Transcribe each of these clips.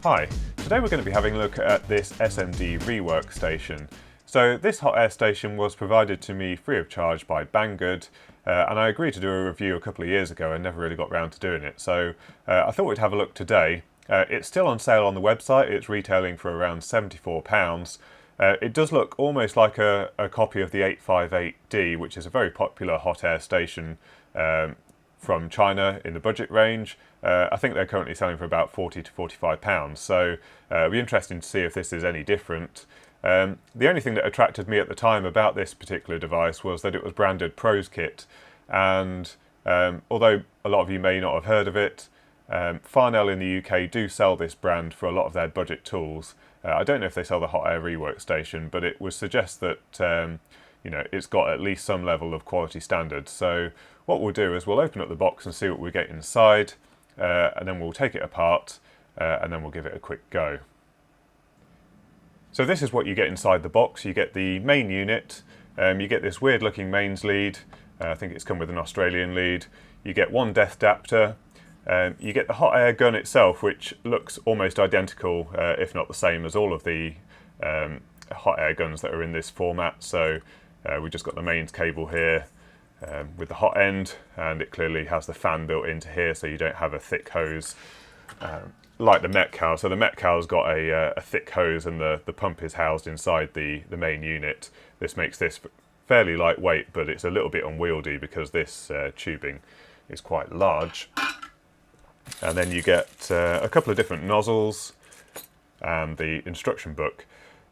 Hi, today we're going to be having a look at this SMD Rework station. So this hot air station was provided to me free of charge by Banggood, and I agreed to do a review a couple of years ago and never really got round to doing it. So I thought we'd have a look today. It's still on sale on the website. It's retailing for around £74. It does look almost like a copy of the 858D, which is a very popular hot air station from China in the budget range. I think they're currently selling for about £40 to £45, so it'll be interesting to see if this is any different. The only thing that attracted me at the time about this particular device was that it was branded Pro'sKit, and although a lot of you may not have heard of it, Farnell in the UK do sell this brand for a lot of their budget tools. I don't know if they sell the hot air rework station, but it would suggest that it's got at least some level of quality standards. So what we'll do is we'll open up the box and see what we get inside, and then we'll take it apart and then we'll give it a quick go. So this is what you get inside the box. You get the main unit, you get this weird looking mains lead. I think it's come with an Australian lead. You get one depth adapter. You get the hot air gun itself, which looks almost identical, if not the same as all of the hot air guns that are in this format. So we've just got the mains cable here with the hot end, and it clearly has the fan built into here, so you don't have a thick hose like the Metcal. So the Metcal's got a thick hose, and the pump is housed inside the main unit. This makes this fairly lightweight, but it's a little bit unwieldy because this tubing is quite large. And then you get a couple of different nozzles and the instruction book.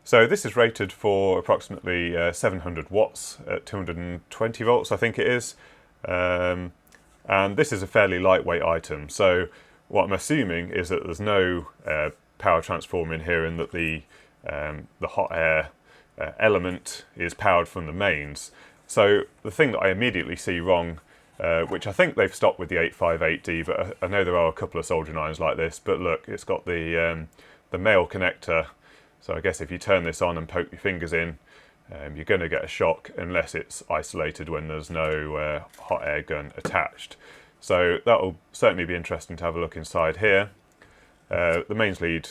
So this is rated for approximately 700 watts at 220 volts, I think it is. And this is a fairly lightweight item. So what I'm assuming is that there's no power transformer in here, and that the hot air element is powered from the mains. So the thing that I immediately see wrong, which I think they've stopped with the 858D, but I know there are a couple of soldering irons like this. But look, it's got the male connector. So I guess if you turn this on and poke your fingers in, you're going to get a shock unless it's isolated when there's no hot air gun attached. So that'll certainly be interesting to have a look inside here. The mains lead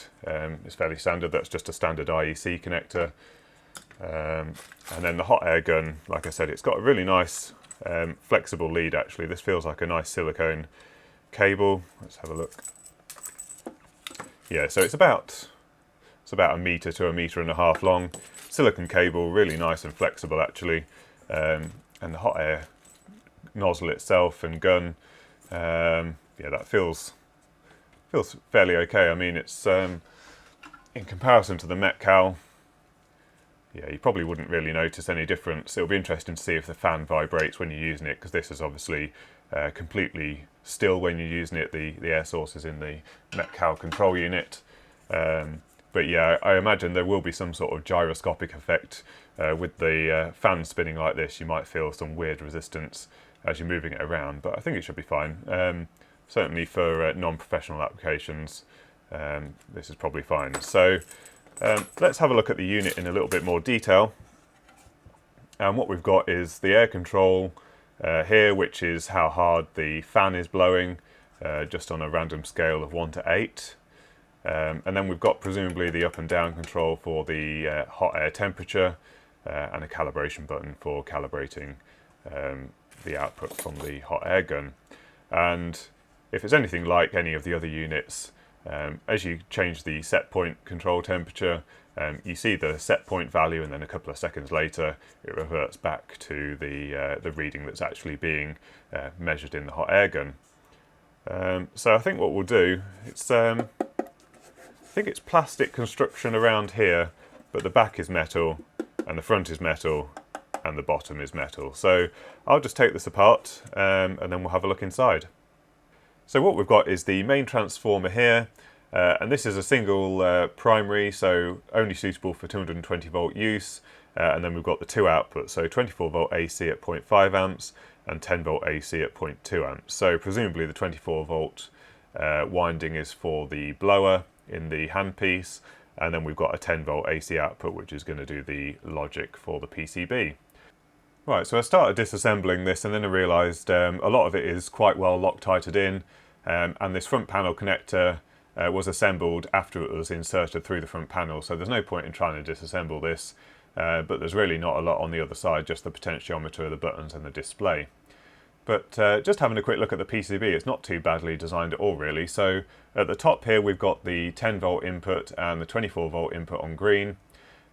is fairly standard. That's just a standard IEC connector. And then the hot air gun, like I said, it's got a really nice flexible lead actually. This feels like a nice silicone cable. Let's have a look. Yeah, so it's about a metre to a metre and a half long. Silicone cable, really nice and flexible actually. And the hot air nozzle itself and gun, yeah, that feels fairly okay. I mean, it's in comparison to the Metcal, yeah, you probably wouldn't really notice any difference. It'll be interesting to see if the fan vibrates when you're using it, because this is obviously completely still when you're using it. The air source is in the Metcal control unit. But yeah, I imagine there will be some sort of gyroscopic effect with the fan spinning like this. You might feel some weird resistance as you're moving it around, but I think it should be fine. Certainly for non-professional applications, this is probably fine. So let's have a look at the unit in a little bit more detail. And what we've got is the air control here, which is how hard the fan is blowing, just on a random scale of 1 to 8. And then we've got presumably the up and down control for the hot air temperature, and a calibration button for calibrating the output from the hot air gun. And if it's anything like any of the other units, as you change the set point control temperature, you see the set point value, and then a couple of seconds later it reverts back to the reading that's actually being measured in the hot air gun. So I think what we'll do, I think it's plastic construction around here, but the back is metal and the front is metal and the bottom is metal. So I'll just take this apart and then we'll have a look inside. So what we've got is the main transformer here, and this is a single primary, so only suitable for 220 volt use. And then we've got the two outputs, so 24 volt AC at 0.5 amps and 10 volt AC at 0.2 amps. So presumably the 24 volt winding is for the blower in the handpiece, and then we've got a 10 volt AC output, which is going to do the logic for the PCB. Right, so I started disassembling this, and then I realised a lot of it is quite well Loctited in, and this front panel connector was assembled after it was inserted through the front panel, so there's no point in trying to disassemble this, but there's really not a lot on the other side, just the potentiometer, the buttons and the display. But just having a quick look at the PCB, it's not too badly designed at all really. So at the top here we've got the 10 volt input and the 24 volt input on green,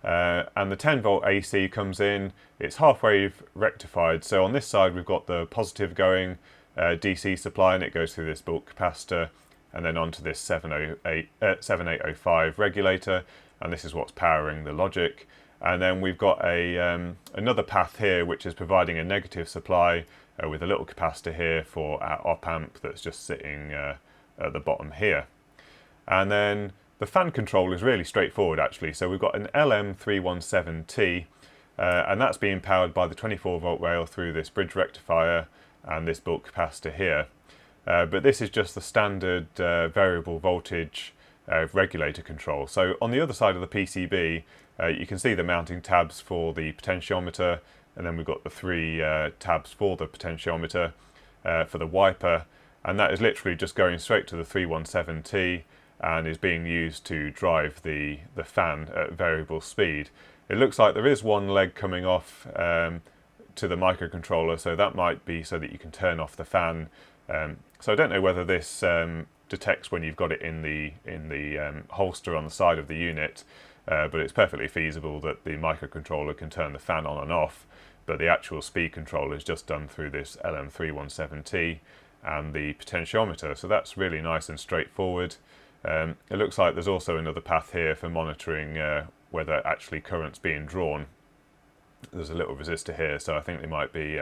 and the 10 volt AC comes in, it's half-wave rectified. So on this side we've got the positive going DC supply, and it goes through this bulk capacitor and then onto this 7805 regulator, and this is what's powering the logic. And then we've got another path here which is providing a negative supply with a little capacitor here for our op amp that's just sitting at the bottom here. And then the fan control is really straightforward actually. So we've got an LM317T, and that's being powered by the 24 volt rail through this bridge rectifier and this bulk capacitor here. But this is just the standard variable voltage regulator control. So on the other side of the PCB, you can see the mounting tabs for the potentiometer, and then we've got the 3 tabs for the potentiometer for the wiper, and that is literally just going straight to the 317T and is being used to drive the fan at variable speed. It looks like there is one leg coming off to the microcontroller, so that might be so that you can turn off the fan. So I don't know whether this detects when you've got it in the holster on the side of the unit, but it's perfectly feasible that the microcontroller can turn the fan on and off, but the actual speed control is just done through this LM317T and the potentiometer, so that's really nice and straightforward. It looks like there's also another path here for monitoring whether actually current's being drawn. There's a little resistor here, so I think they might be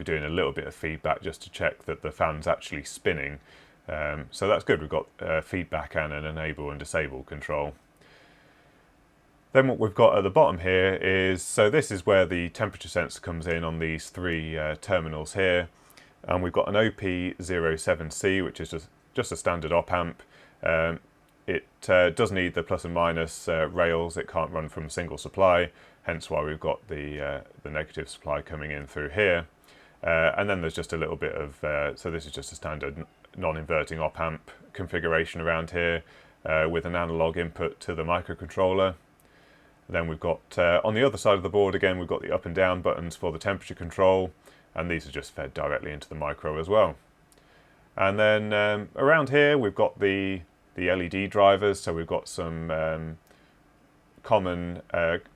doing a little bit of feedback just to check that the fan's actually spinning. So that's good. We've got feedback and an enable and disable control. Then what we've got at the bottom here is, so this is where the temperature sensor comes in on these 3 terminals here, and we've got an OP07C, which is just a standard op amp. It does need the plus and minus rails. It can't run from a single supply, hence why we've got the negative supply coming in through here. And then there's just a little bit of, so this is just a standard non-inverting op amp configuration around here with an analog input to the microcontroller. Then we've got, on the other side of the board again, we've got the up and down buttons for the temperature control, and these are just fed directly into the micro as well. And then around here we've got the LED drivers, so we've got some common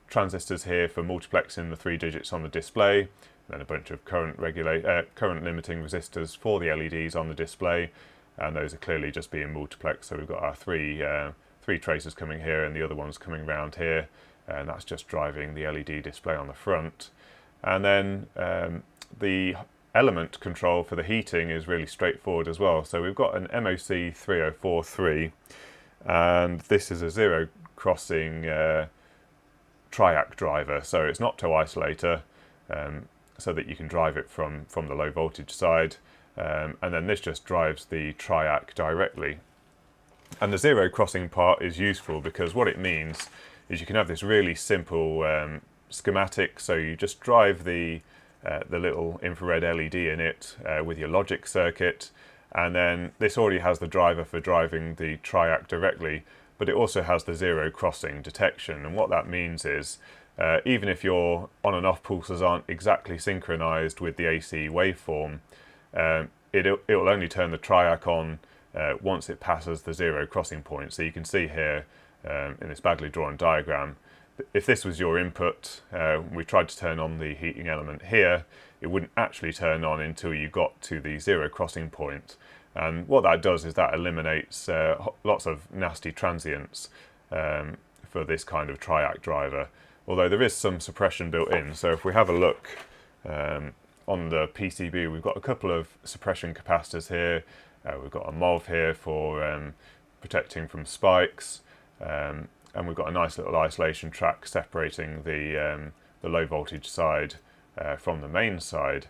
transistors here for multiplexing the 3 digits on the display, and then a bunch of current limiting resistors for the LEDs on the display, and those are clearly just being multiplexed. So we've got our three tracers coming here and the other ones coming around here, and that's just driving the LED display on the front. And then the element control for the heating is really straightforward as well. So we've got an MOC 3043, and this is a zero crossing triac driver, so it's an opto isolator, so that you can drive it from the low voltage side, and then this just drives the triac directly. And the zero crossing part is useful because what it means is you can have this really simple schematic. So you just drive the little infrared LED in it with your logic circuit, and then this already has the driver for driving the triac directly, but it also has the zero crossing detection. And what that means is even if your on and off pulses aren't exactly synchronized with the AC waveform, it will only turn the triac on once it passes the zero crossing point. So you can see here in this badly drawn diagram, if this was your input, we tried to turn on the heating element here, it wouldn't actually turn on until you got to the zero crossing point. And what that does is that eliminates lots of nasty transients for this kind of triac driver, although there is some suppression built in. So if we have a look on the PCB, we've got a couple of suppression capacitors here. We've got a MOV here for protecting from spikes, and we've got a nice little isolation track separating the low voltage side from the main side.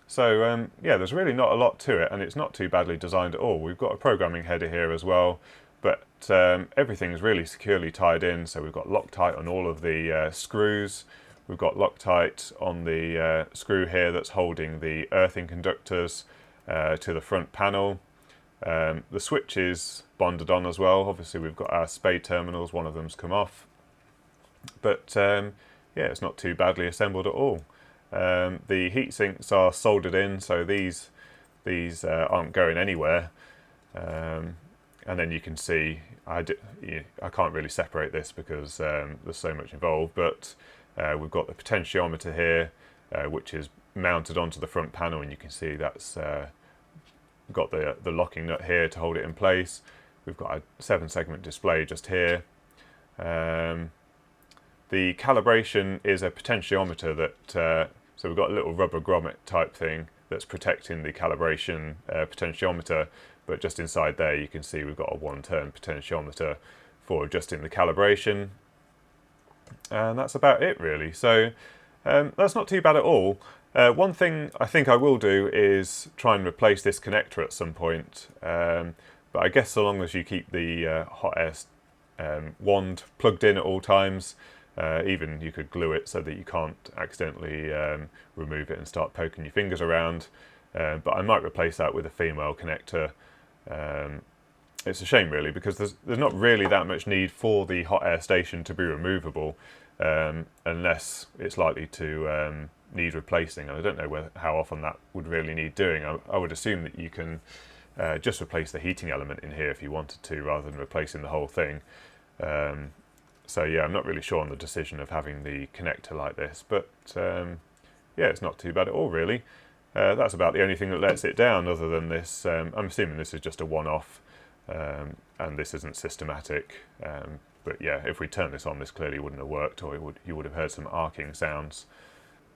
So yeah, there's really not a lot to it, and it's not too badly designed at all. We've got a programming header here as well, but everything's really securely tied in. So we've got Loctite on all of the screws. We've got Loctite on the screw here that's holding the earthing conductors to the front panel. The switch is bonded on as well. Obviously we've got our spade terminals, one of them's come off. But yeah, it's not too badly assembled at all. The heat sinks are soldered in, so these aren't going anywhere. And then you can see, I can't really separate this because there's so much involved, but we've got the potentiometer here, which is mounted onto the front panel, and you can see that's got the locking nut here to hold it in place. We've got a 7-segment display just here. The calibration is a potentiometer that, so we've got a little rubber grommet type thing that's protecting the calibration potentiometer, but just inside there you can see we've got a 1-turn potentiometer for adjusting the calibration. And that's about it really. So that's not too bad at all. One thing I think I will do is try and replace this connector at some point, but I guess so long as you keep the hot air wand plugged in at all times, even you could glue it so that you can't accidentally remove it and start poking your fingers around, but I might replace that with a female connector. It's a shame really, because there's not really that much need for the hot air station to be removable, unless it's likely to need replacing, and I don't know how often that would really need doing. I would assume that you can just replace the heating element in here if you wanted to, rather than replacing the whole thing. So yeah, I'm not really sure on the decision of having the connector like this, but yeah, it's not too bad at all really. That's about the only thing that lets it down, other than this. I'm assuming this is just a one-off, and this isn't systematic. But yeah, if we turn this on, this clearly wouldn't have worked, or you would have heard some arcing sounds.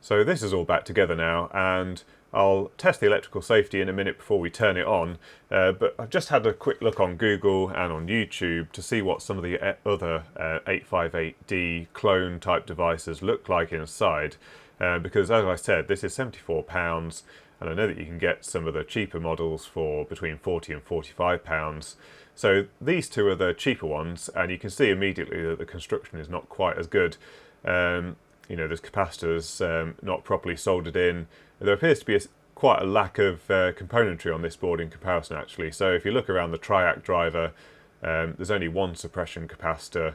So this is all back together now, and I'll test the electrical safety in a minute before we turn it on, but I've just had a quick look on Google and on YouTube to see what some of the other 858D clone type devices look like inside, because as I said, this is £74, and I know that you can get some of the cheaper models for between £40 and £45. So these two are the cheaper ones, and you can see immediately that the construction is not quite as good. You know, there's capacitors not properly soldered in. There appears to be quite a lack of componentry on this board in comparison actually. So if you look around the TRIAC driver, there's only one suppression capacitor,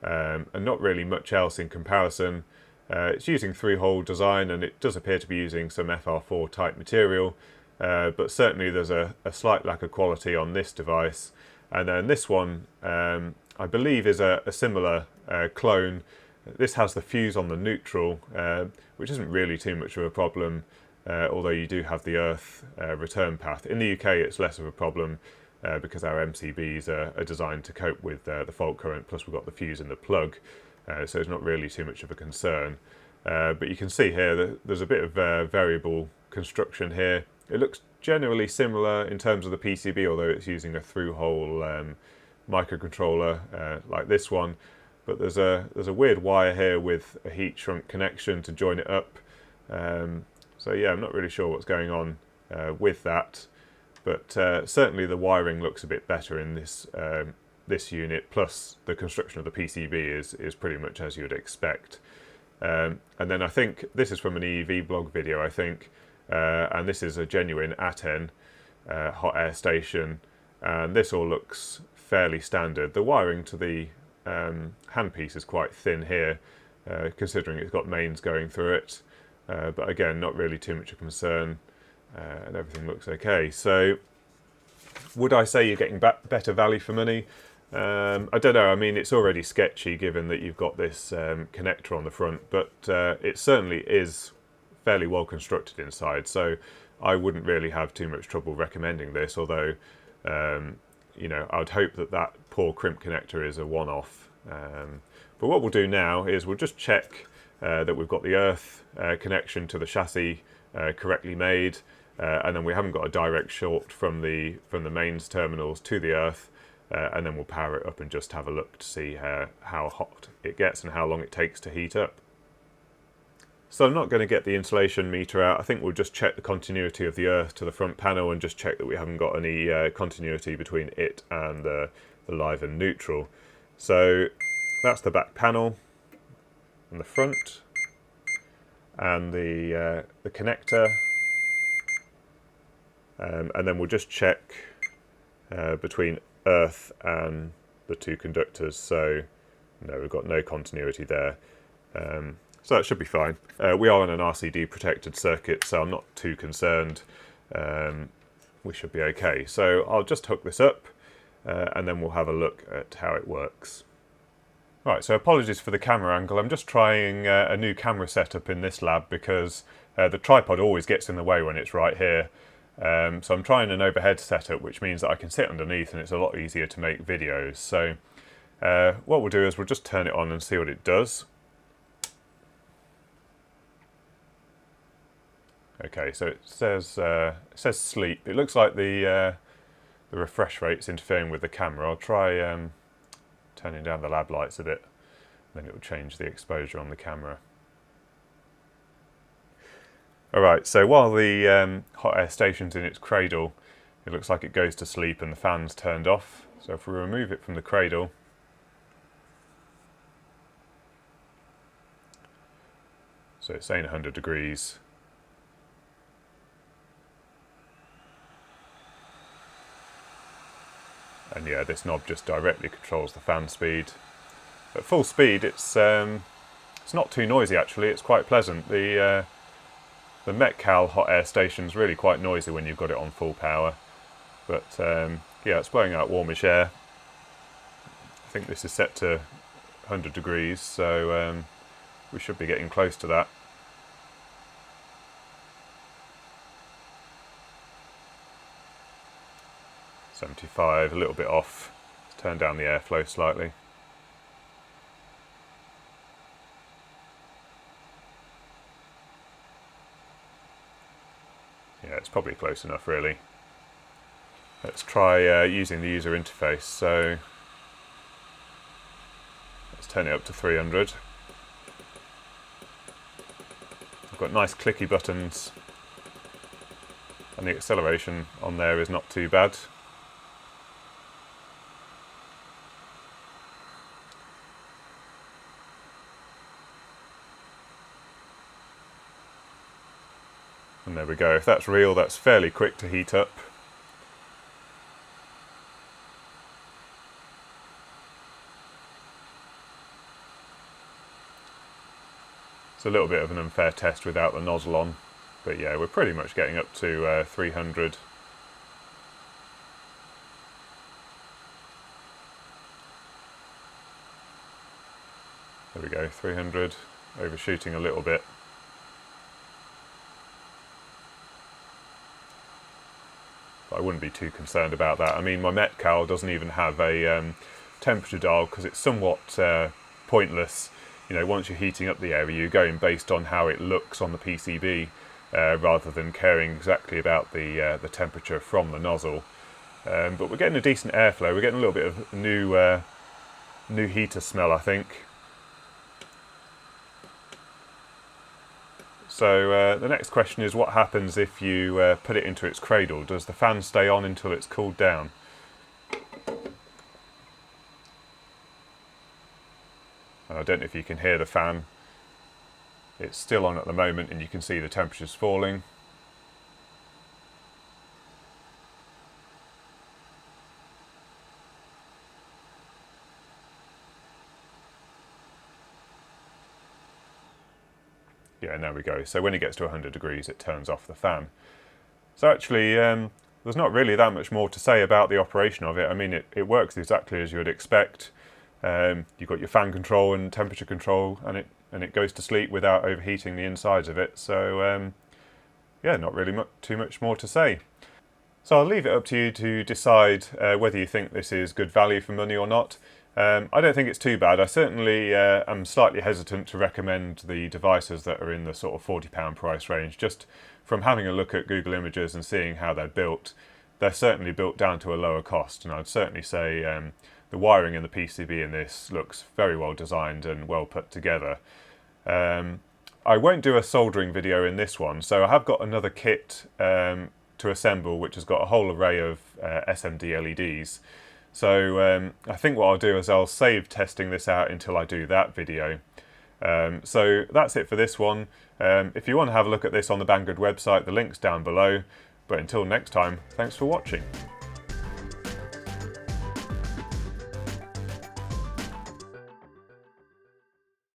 and not really much else in comparison. It's using 3-hole design, and it does appear to be using some FR4 type material, but certainly there's a slight lack of quality on this device. And then this one, I believe, is a similar clone. This has the fuse on the neutral, which isn't really too much of a problem, although you do have the earth return path. In the UK it's less of a problem because our MCBs are designed to cope with the fault current, plus we've got the fuse in the plug, so it's not really too much of a concern. But you can see here that there's a bit of variable construction here. It looks generally similar in terms of the PCB, although it's using a through-hole microcontroller like this one. But there's a weird wire here with a heat shrunk connection to join it up. So yeah, I'm not really sure what's going on with that. But certainly the wiring looks a bit better in this this unit. Plus the construction of the PCB is pretty much as you would expect. And then I think this is from an EEV blog video, I think, and this is a genuine Aten hot air station, and this all looks fairly standard. The wiring to the handpiece is quite thin here, considering it's got mains going through it, but again, not really too much of a concern, and everything looks okay. So would I say you're getting better value for money? I don't know. I mean, it's already sketchy given that you've got this connector on the front, but it certainly is fairly well constructed inside, so I wouldn't really have too much trouble recommending this, although you know, I would hope that that poor crimp connector is a one-off. But what we'll do now is we'll just check that we've got the earth connection to the chassis correctly made, and then we haven't got a direct short from the mains terminals to the earth, and then we'll power it up and just have a look to see how hot it gets and how long it takes to heat up. So I'm not going to get the insulation meter out. I think we'll just check the continuity of the earth to the front panel and just check that we haven't got any continuity between it and the live and neutral. So that's the back panel and the front, and the connector, and then we'll just check between earth and the two conductors, so no, we've got no continuity there. So that should be fine. We are on an RCD protected circuit, so I'm not too concerned. We should be okay. So I'll just hook this up and then we'll have a look at how it works. Right, so apologies for the camera angle. I'm just trying a new camera setup in this lab because the tripod always gets in the way when it's right here. So I'm trying an overhead setup, which means that I can sit underneath and it's a lot easier to make videos. So what we'll do is we'll just turn it on and see what it does. Okay, so it says sleep. It looks like the refresh rate's interfering with the camera. I'll try turning down the lab lights a bit, then it will change the exposure on the camera. Alright, so while the hot air station's in its cradle, it looks like it goes to sleep and the fan's turned off. So if we remove it from the cradle, so it's saying 100 degrees. And yeah, this knob just directly controls the fan speed. At full speed, it's not too noisy actually. It's quite pleasant. The Metcal hot air station's really quite noisy when you've got it on full power. But yeah, it's blowing out warmish air. I think this is set to 100 degrees, so we should be getting close to that. .75, a little bit off. Let's turn down the airflow slightly. Yeah, it's probably close enough really. Let's try using the user interface. So let's turn it up to 300. I've got nice clicky buttons and the acceleration on there is not too bad. And there we go. If that's real, that's fairly quick to heat up. It's a little bit of an unfair test without the nozzle on, but yeah, we're pretty much getting up to 300. There we go, 300, overshooting a little bit. I wouldn't be too concerned about that. I mean, my Metcal doesn't even have a temperature dial because it's somewhat pointless. You know, once you're heating up the area, you're going based on how it looks on the PCB rather than caring exactly about the temperature from the nozzle. But we're getting a decent airflow. We're getting a little bit of new heater smell, I think. So the next question is, what happens if you put it into its cradle? Does the fan stay on until it's cooled down? I don't know if you can hear the fan. It's still on at the moment and you can see the temperature's falling. Yeah, and there we go. So when it gets to 100 degrees, it turns off the fan. So actually, there's not really that much more to say about the operation of it. I mean, it works exactly as you would expect. You've got your fan control and temperature control, and it goes to sleep without overheating the insides of it. So yeah, not really too much more to say. So I'll leave it up to you to decide whether you think this is good value for money or not. I don't think it's too bad. I certainly am slightly hesitant to recommend the devices that are in the sort of £40 price range. Just from having a look at Google Images and seeing how they're built, they're certainly built down to a lower cost. And I'd certainly say the wiring in the PCB in this looks very well designed and well put together. I won't do a soldering video in this one, so I have got another kit to assemble which has got a whole array of SMD LEDs. So I think what I'll do is I'll save testing this out until I do that video. So that's it for this one. If you want to have a look at this on the Banggood website, the link's down below. But until next time, thanks for watching.